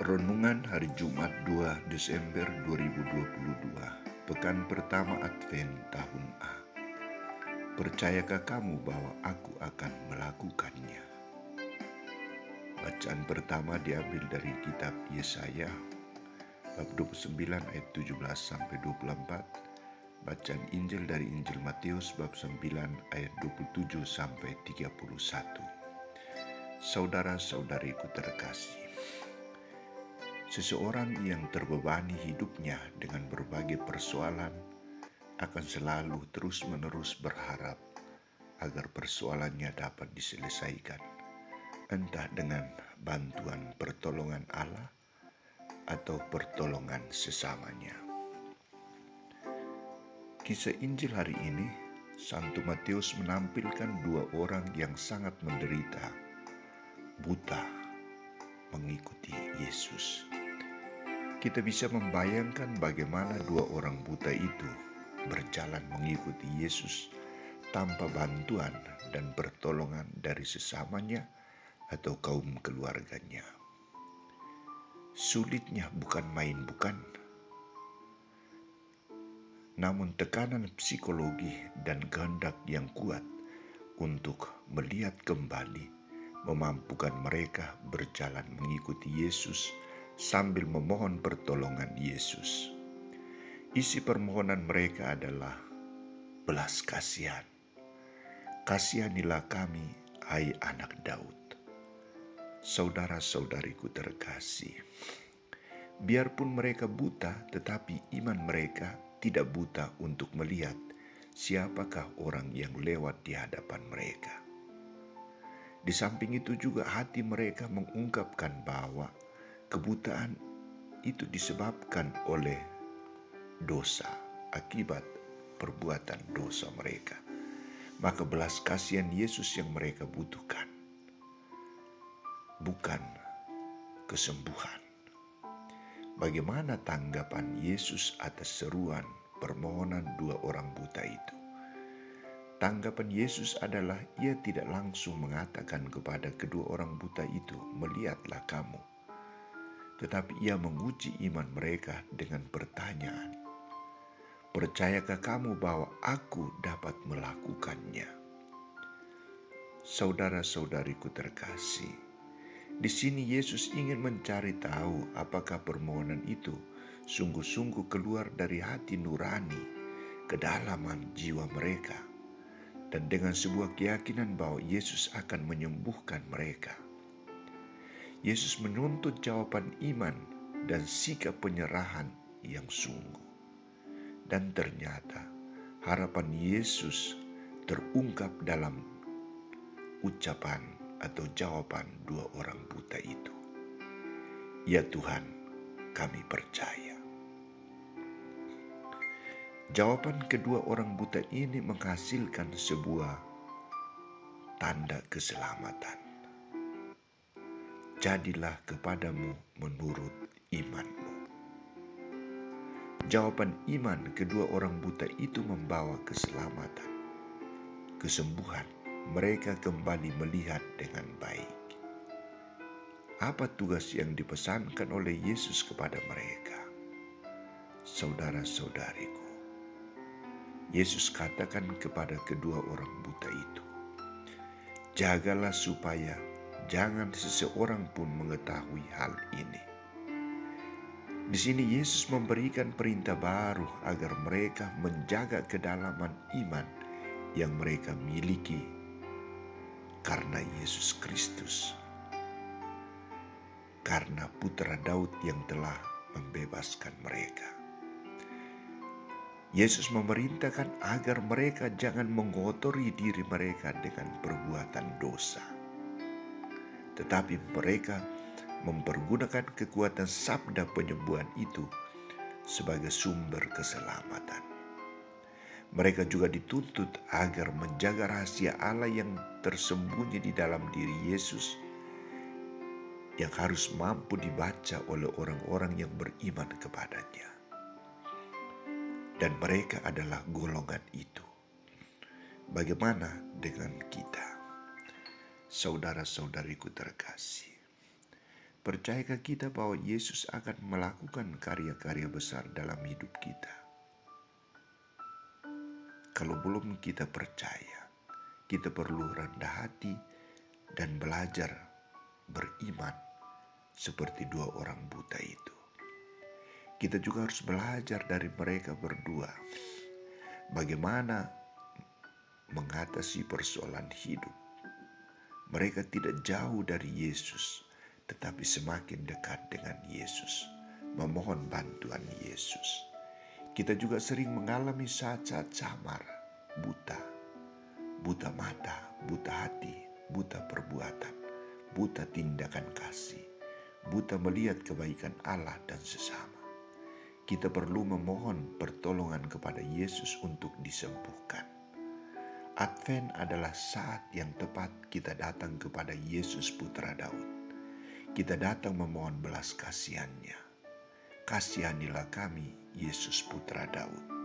Renungan hari Jumat 2 Desember 2022, pekan pertama Advent tahun A. Percayakah kamu bahwa aku akan melakukannya? Bacaan pertama diambil dari kitab Yesaya, bab 29 ayat 17 sampai 24. Bacaan Injil dari Injil Matius bab 9 ayat 27 sampai 31. Saudara-saudariku terkasih, seseorang yang terbebani hidupnya dengan berbagai persoalan akan selalu terus-menerus berharap agar persoalannya dapat diselesaikan, entah dengan bantuan pertolongan Allah atau pertolongan sesamanya. Kisah Injil hari ini, Santo Matius menampilkan dua orang yang sangat menderita, buta, mengikuti Yesus. Kita bisa membayangkan bagaimana dua orang buta itu berjalan mengikuti Yesus tanpa bantuan dan pertolongan dari sesamanya atau kaum keluarganya. Sulitnya bukan main, bukan? Namun tekanan psikologi dan kehendak yang kuat untuk melihat kembali memampukan mereka berjalan mengikuti Yesus sambil memohon pertolongan Yesus. Isi permohonan mereka adalah belas kasihan. Kasihanilah kami, hai anak Daud. Saudara-saudariku terkasih, biarpun mereka buta, tetapi iman mereka tidak buta untuk melihat siapakah orang yang lewat di hadapan mereka. Di samping itu juga hati mereka mengungkapkan bahwa kebutaan itu disebabkan oleh dosa akibat perbuatan dosa mereka. Maka belas kasihan Yesus yang mereka butuhkan, bukan kesembuhan. Bagaimana tanggapan Yesus atas seruan permohonan dua orang buta itu? Tanggapan Yesus adalah ia tidak langsung mengatakan kepada kedua orang buta itu, "Melihatlah kamu." Tetapi ia menguji iman mereka dengan pertanyaan, "Percayakah kamu bahwa aku dapat melakukannya?" Saudara-saudariku terkasih, di sini Yesus ingin mencari tahu apakah permohonan itu sungguh-sungguh keluar dari hati nurani, kedalaman jiwa mereka, dan dengan sebuah keyakinan bahwa Yesus akan menyembuhkan mereka. Yesus menuntut jawaban iman dan sikap penyerahan yang sungguh. Dan ternyata harapan Yesus terungkap dalam ucapan atau jawaban dua orang buta itu. "Ya Tuhan, kami percaya." Jawaban kedua orang buta ini menghasilkan sebuah tanda keselamatan. Jadilah kepadamu menurut imanmu. Jawaban iman kedua orang buta itu membawa keselamatan, kesembuhan. Mereka kembali melihat dengan baik. Apa tugas yang dipesankan oleh Yesus kepada mereka? Saudara-saudariku, Yesus katakan kepada kedua orang buta itu, "Jagalah supaya jangan seseorang pun mengetahui hal ini." Di sini Yesus memberikan perintah baru agar mereka menjaga kedalaman iman yang mereka miliki karena Yesus Kristus, karena Putra Daud yang telah membebaskan mereka. Yesus memerintahkan agar mereka jangan mengotori diri mereka dengan perbuatan dosa, tetapi mereka mempergunakan kekuatan sabda penyembuhan itu sebagai sumber keselamatan. Mereka juga dituntut agar menjaga rahasia Allah yang tersembunyi di dalam diri Yesus, yang harus mampu dibaca oleh orang-orang yang beriman kepadanya. Dan mereka adalah golongan itu. Bagaimana dengan kita? Saudara-saudariku terkasih, Percayakah kita bahwa Yesus akan melakukan karya-karya besar dalam hidup kita? Kalau belum kita percaya, kita perlu rendah hati dan belajar beriman seperti dua orang buta itu. Kita juga harus belajar dari mereka berdua bagaimana mengatasi persoalan hidup. Mereka tidak jauh dari Yesus, tetapi semakin dekat dengan Yesus, memohon bantuan Yesus. Kita juga sering mengalami saat-saat samar, buta mata, buta hati, buta perbuatan, buta tindakan kasih, buta melihat kebaikan Allah dan sesama. Kita perlu memohon pertolongan kepada Yesus untuk disembuhkan. Advent adalah saat yang tepat kita datang kepada Yesus Putra Daud. Kita datang memohon belas kasihan-Nya. Kasihanilah kami, Yesus Putra Daud.